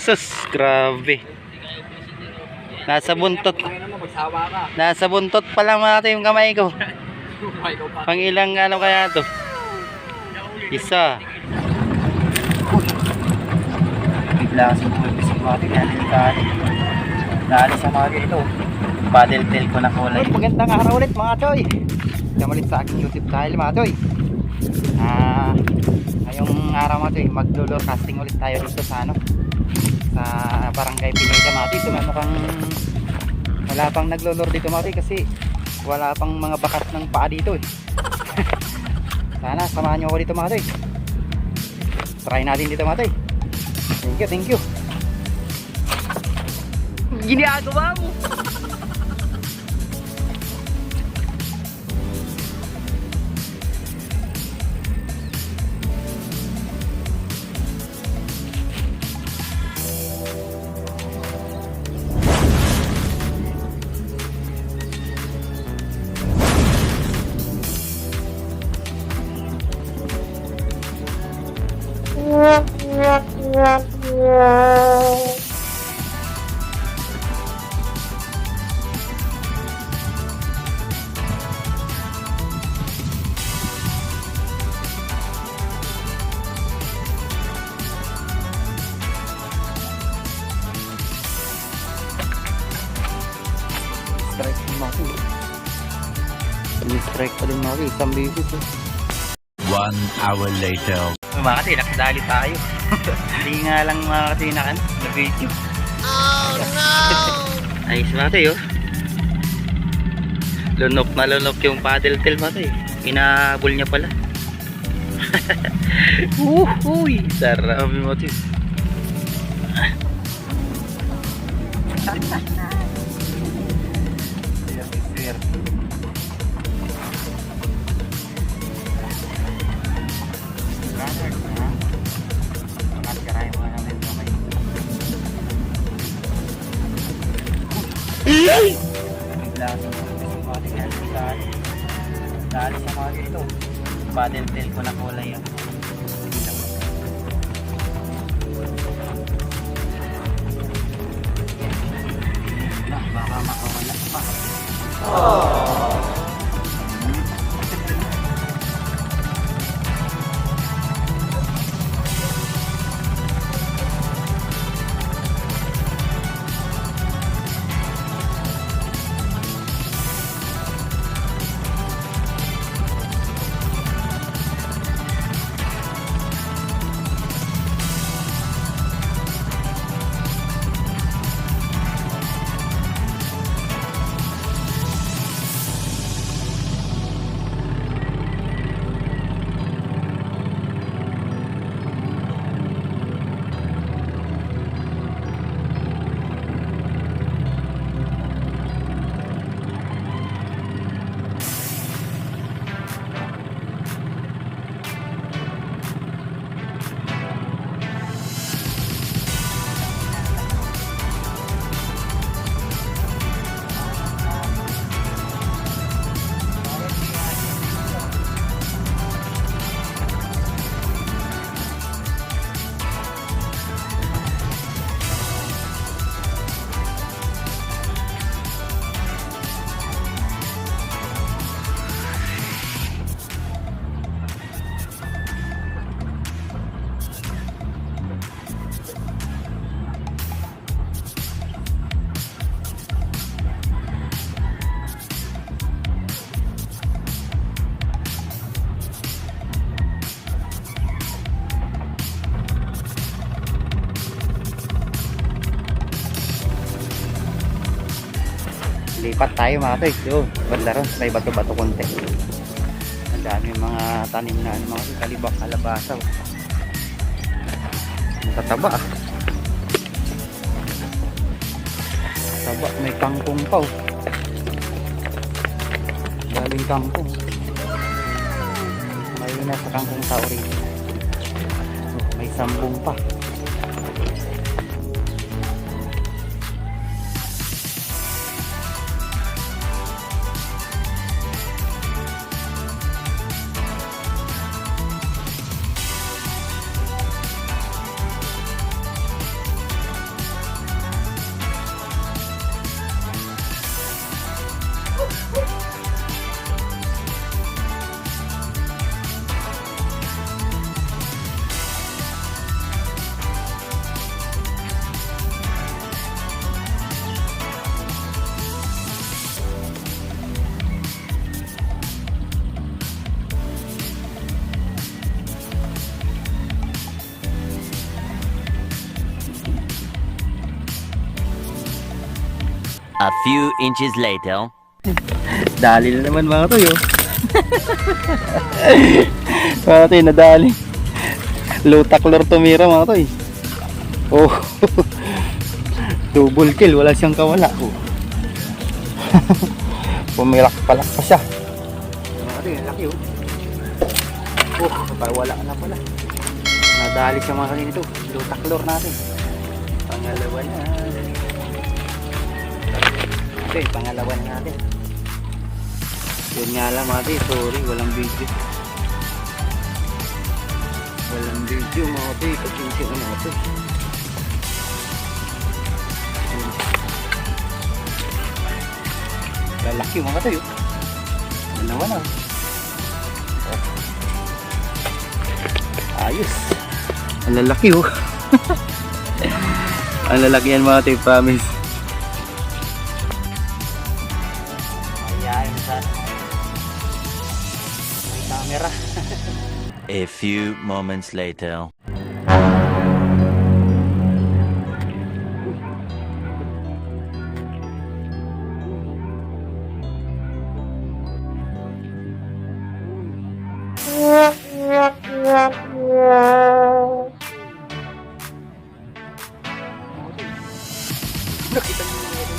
Sus, grabe. Nasa buntot. Nasa buntot pa lang natin yung kamay ko. Pang ilang ano kaya to? Isa. Bigla kasi bumising mga pinalilikali. Naalis ang mga ganito. Paddle tail ko na kulay. Magandang araw ulit mga choy. Kamalit sa aking YouTube channel mga choy. Ngayong araw mga choy, maglulo casting ulit tayo dito sa ano, sa Barangay Pineda mga choy. Mukhang wala pang naglulor dito mga choy kasi wala pang mga bakat ng paa dito eh. Sana samahan nyo ako dito mga choy. Try natin dito mga choy. Thank you. Ginagawa mo. Strike din mga ito. Strike pa din mga ito. Isang bisis eh. 1 hour later. Mga kasi nakadali tayo. Hindi nga lang mga kasi na video. Oh no! Ayos mga ito yun. Lunok na lunok yung paddle tail mga ito eh. Inahabol niya pala. Uy! Sarap yung mga ito. Dali sa mga ito. Paddle tail ko na kulay yan. Baka makawala pa. Lipat tayo mga toy. Yun, badlaron. May bato-bato konti. Ang dami yung mga tanim na mga kalibak, kalabasa. Ang tataba ah. Taba, may kangkong pa oh. Galing kangkong. May nasa kangkong tao rin. Oh, may sambong pa. A few inches later. Dali na naman mga toy, oh. Mga toy, nadali. Lutaklor tumira mga toy. Oh. Double kill, wala siyang kawala. Oh. Pumilak-palak pa siya. Mga toy, ang laki, oh. Oh, wala na pala. Nadali siya mga kanina ito. Lutaklor natin. Pangalawa na. Okay, pangalawa na natin. Yun nga lang mga toy, sorry, walang video. Walang video mga toy, pasensya na mga toy. Lalaki mga toy, oh. Dalawa na. Oh. Ayos. Ang lalaki, oh. Ang lalaki yan mga toy, promise. Ayan sa may camera. A few moments later. Nakita niyo yun.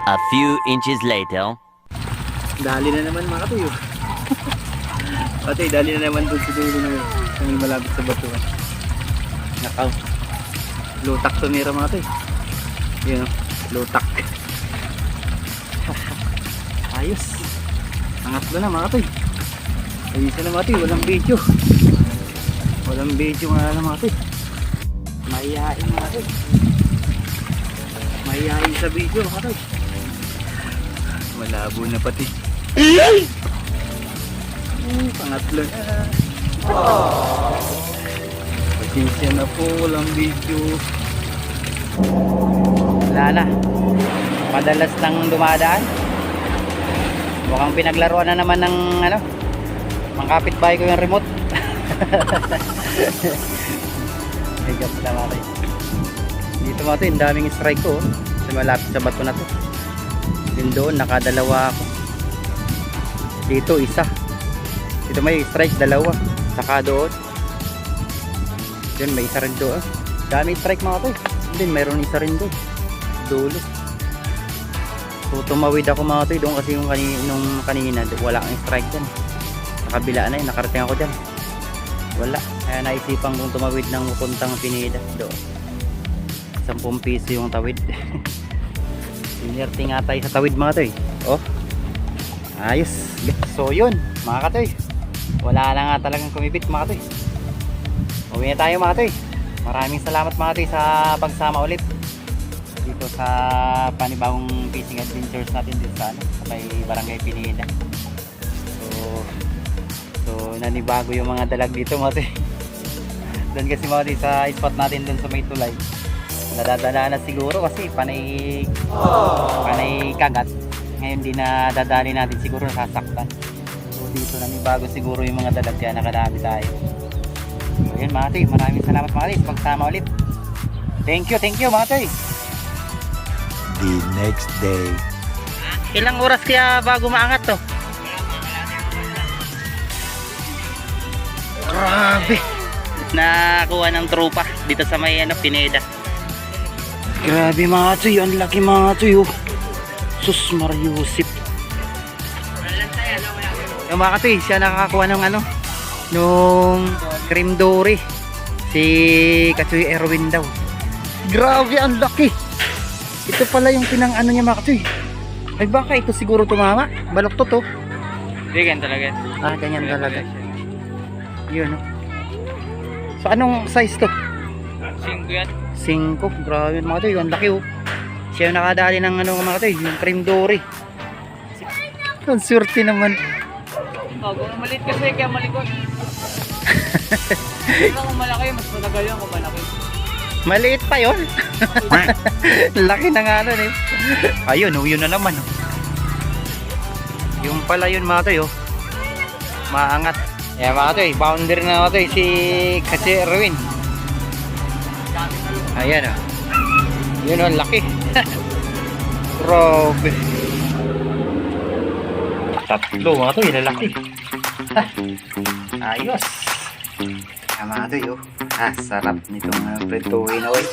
A few inches later. Dali na naman mga katuyo. Ate, dali na naman doon sa dulo na yun. Kung may malapit sa batuan. Nakaw. Lutak tumira mga katuyo. Yun o, lutak. Ayos. Angatlo na mga katuyo. Ayos na mga katuyo, walang video. Walang video nga na mga katuyo. Mahihain mga katuyo. Mahihain sa video mga katuyo. Malabo na pati. Pangatlo na. Pasensya na po, walang video. Wala na. Madalas nang dumadaan. Mukhang pinaglaruan na naman ng ano, mga kapitbahay ko yung remote. Higap na mga. Dito mga ito, yung daming strike ko. Kasi malapit sa bato na to. Yun doon, nakadalawa ako. Dito, isa. Dito may strike, dalawa. Saka doon. Doon, may isa rin doon. Daming strike mga to. Doon, mayroon isa rin doon. Dulo. So, tumawid ako mga to. Doon kasi yung kanina, wala kang strike dyan. Sa kabila na yun, nakarating ako dyan. Wala. Kaya naisipan kong tumawid ng puntang Pineda. Doon. 10 piso yung tawid. Sinerte nga tayo sa tawid mga toy. Oh. Ayos. So yun mga katoy. Wala na nga talagang kumipit mga toy. Uwi na tayo mga toy. Maraming salamat mga toy sa pagsama ulit dito sa panibagong fishing adventures natin dito sa, sa may Barangay Pineda. So nanibago yung mga dalag dito mga toy. Doon kasi mga toy sa spot natin doon sa may tulay. Nadadala na siguro kasi panay kagat. Ngayon di na dadali natin, siguro nasasaktan. So dito na bago siguro yung mga dalag kaya nakadami tayo. So yun mga toy, maraming salamat mga toy, pagsama ulit. Thank you mga toy. The next day. Ilang oras kaya bago maangat to? Grabe. Nakuha ng tropa dito sa may Pineda. Grabe mga toy, ang laki mga toy, oh. Sus Mariusip. Yung mga toy, siya nakakakuha ng ano, nung cream dory. Si Kachoy Erwin daw. Grabe, ang laki. Ito pala yung pinang-ano niya mga toy. Ay baka ito siguro tumama. Baloktot to. Hindi, ganyan talaga. Ah, ganyan talaga. Yun, oh. So anong size to? 5 yan. 5, grabe mga toy, ang laki, oh. Siya yung nakadali ng ano mga toy, yung cream dory. Ang surti naman. Oh, kung maliit kasi kaya malikot. Pero kung malaki, mas matagal yan kung malaki. Maliit pa yun. Laki na nga nun eh. Ayun, oh, yun na naman. Oh. Yung pala yun mga toy, oh. Maangat. Yan mga toy, boundary na mga toy si kasi Erwin. Ayan oh. Yun oh, laki. Grabe. Tatlo mga toy, lalaki. Ayos. Yan mga toy, oh. Sarap nitong prituhin na, oy.